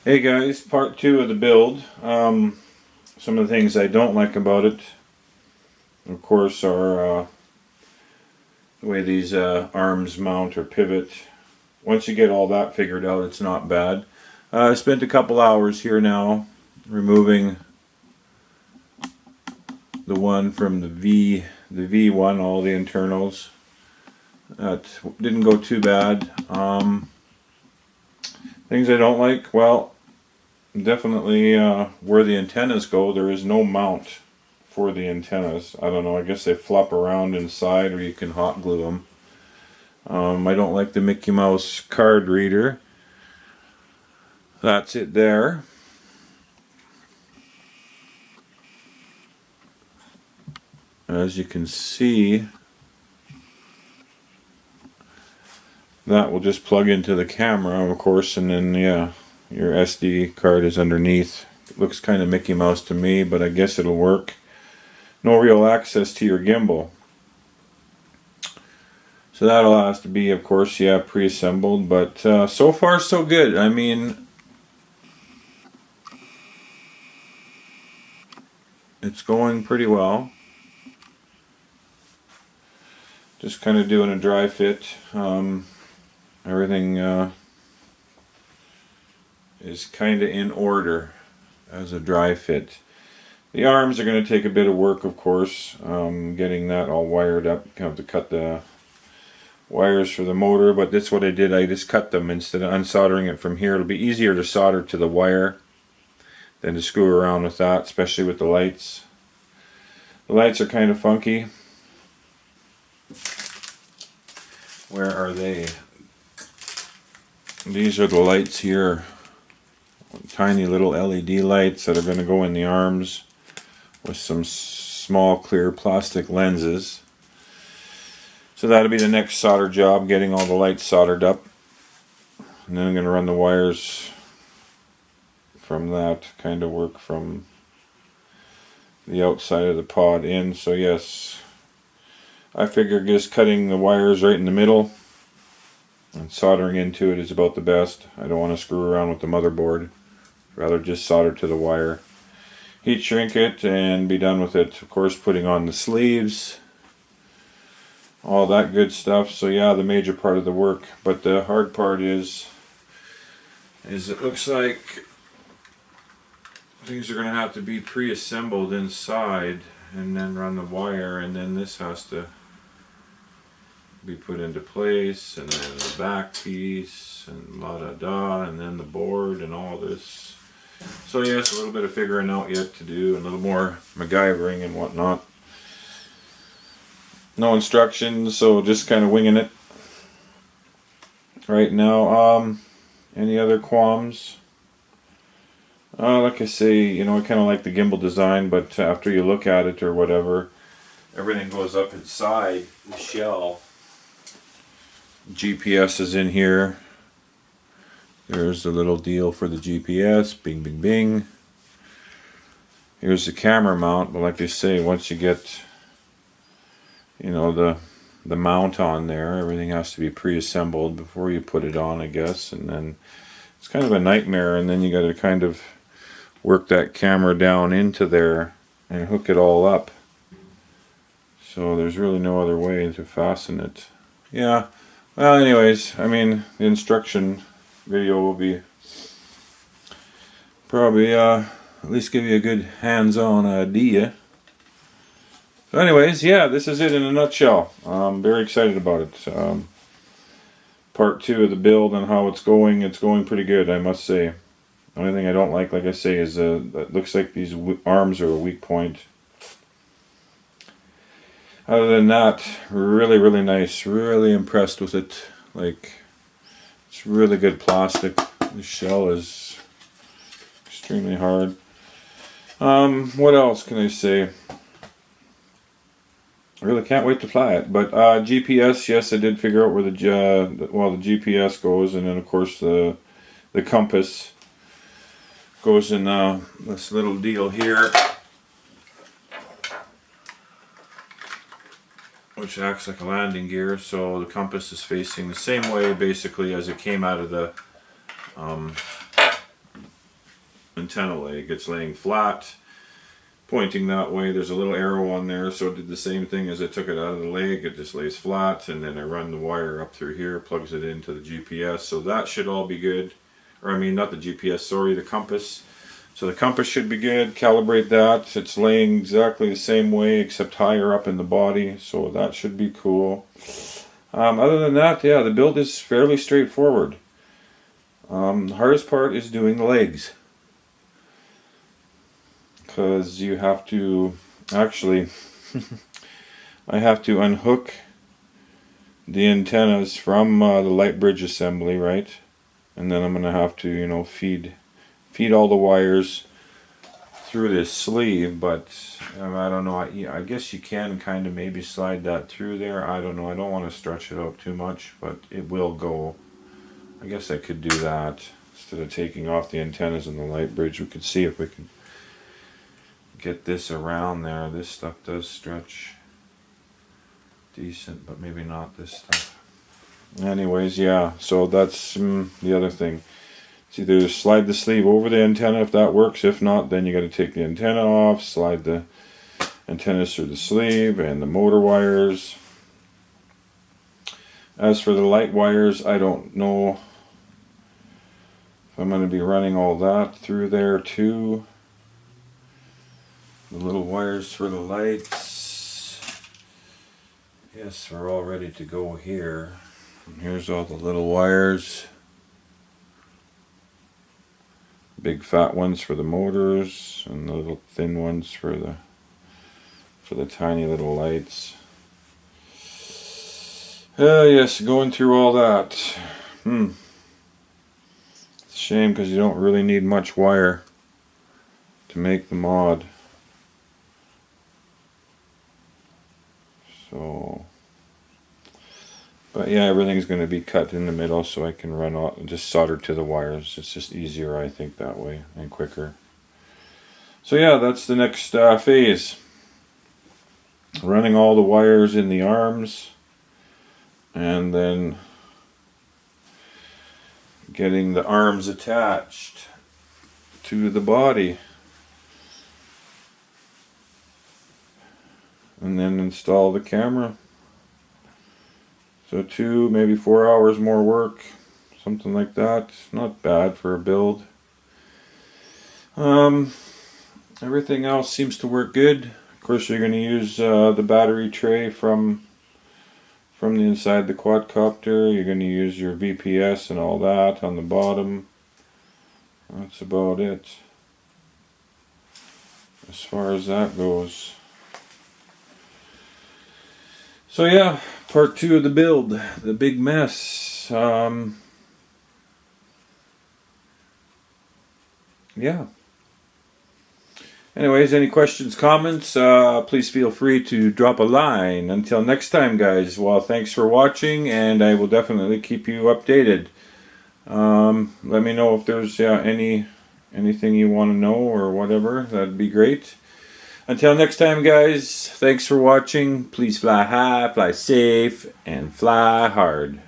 Hey guys, part 2 of the build. Some of the things I don't like about it, of course, are the way these arms mount or pivot. Once you get all that figured out, it's not bad. I spent a couple hours here now removing the one from the V1, all the internals. That didn't go too bad. Things I don't like, well, definitely where the antennas go, there is no mount for the antennas. I don't know, I guess they flop around inside or you can hot glue them. I don't like the Mickey Mouse card reader. That's it there. As you can see, that will just plug into the camera, of course, and then yeah, your SD card is underneath. It looks kind of Mickey Mouse to me, but I guess it'll work. No real access to your gimbal. So that'll have to be, of course, yeah, pre-assembled, but so far so good. I mean, it's going pretty well. Just kind of doing a dry fit. Everything is kind of in order as a dry fit. The arms are going to take a bit of work, of course, getting that all wired up. I have to cut the wires for the motor, but that's what I did. I just cut them instead of unsoldering it from here. It'll be easier to solder to the wire than to screw around with that, especially with the lights. The lights are kind of funky. Where are they? These are the lights here. Tiny little LED lights that are going to go in the arms with some small clear plastic lenses. So that'll be the next solder job, getting all the lights soldered up. And then I'm going to run the wires from that, kind of work from the outside of the pod in. So yes, I figure just cutting the wires right in the middle and soldering into it is about the best. I don't want to screw around with the motherboard. Rather just solder to the wire. Heat shrink it and be done with it. Of course, putting on the sleeves. All that good stuff. So yeah, the major part of the work. But the hard part is it looks like things are going to have to be pre-assembled inside and then run the wire, and then this has to be put into place, and then the back piece and la da da, and then the board and all this. So yes, a little bit of figuring out yet to do, and a little more MacGyvering and whatnot. No instructions, so just kind of winging it right now. Any other qualms? Like I say, you know, I kind of like the gimbal design, but after you look at it or whatever, everything goes up inside the shell. GPS is in here. There's the little deal for the GPS. Bing, bing, bing. Here's the camera mount. But like I say, once you get, you know, the mount on there, everything has to be pre-assembled before you put it on, I guess. And then it's kind of a nightmare. And then you got to kind of work that camera down into there and hook it all up. So there's really no other way to fasten it. Yeah. Well, anyways, I mean, the instruction video will be probably at least give you a good hands-on idea. So anyways, yeah, this is it in a nutshell. I'm very excited about it. Part 2 of the build and how it's going pretty good, I must say. The only thing I don't like I say, is it looks like these arms are a weak point. Other than that, really, really nice. Really impressed with it. Like, it's really good plastic. The shell is extremely hard. What else can I say? I really can't wait to fly it. But GPS, yes, I did figure out where the GPS goes, and then of course the compass goes in this little deal here, which acts like a landing gear. So the compass is facing the same way basically as it came out of the antenna leg. It's laying flat, pointing that way. There's a little arrow on there, so it did the same thing as I took it out of the leg. It just lays flat, and then I run the wire up through here, plugs it into the GPS, so that should all be good. Or I mean, not the GPS, sorry, the compass. So the compass should be good. Calibrate that. It's laying exactly the same way except higher up in the body, so that should be cool. Other than that, yeah, the build is fairly straightforward. The hardest part is doing the legs, because you have to actually I have to unhook the antennas from the light bridge assembly, right? And then I'm gonna have to, you know, feed all the wires through this sleeve, but I don't know, I guess you can kind of maybe slide that through there. I don't know, I don't want to stretch it out too much, but it will go. I guess I could do that instead of taking off the antennas in the light bridge. We could see if we can get this around there. This stuff does stretch decent, but maybe not this stuff. Anyways, yeah, so that's the other thing. It's either slide the sleeve over the antenna if that works. If not, then you got to take the antenna off, slide the antennas through the sleeve and the motor wires. As for the light wires, I don't know if I'm going to be running all that through there too. The little wires for the lights. Yes, we're all ready to go here. And here's all the little wires. Big fat ones for the motors, and the little thin ones for the tiny little lights. Yes, going through all that. It's a shame because you don't really need much wire to make the mod. So, but yeah, everything's going to be cut in the middle so I can run out and just solder to the wires. It's just easier, I think, that way, and quicker. So yeah, that's the next phase. Running all the wires in the arms, and then getting the arms attached to the body. And then install the camera. So 2, maybe 4 hours more work, something like that. Not bad for a build. Everything else seems to work good. Of course, you're going to use the battery tray from the inside the quadcopter. You're going to use your VPS and all that on the bottom. That's about it as far as that goes. So yeah, part 2 of the build, the big mess. Yeah. Anyways, any questions, comments, please feel free to drop a line. Until next time, guys, well, thanks for watching, and I will definitely keep you updated. Let me know if there's anything you want to know or whatever. That'd be great. Until next time, guys, thanks for watching. Please fly high, fly safe, and fly hard.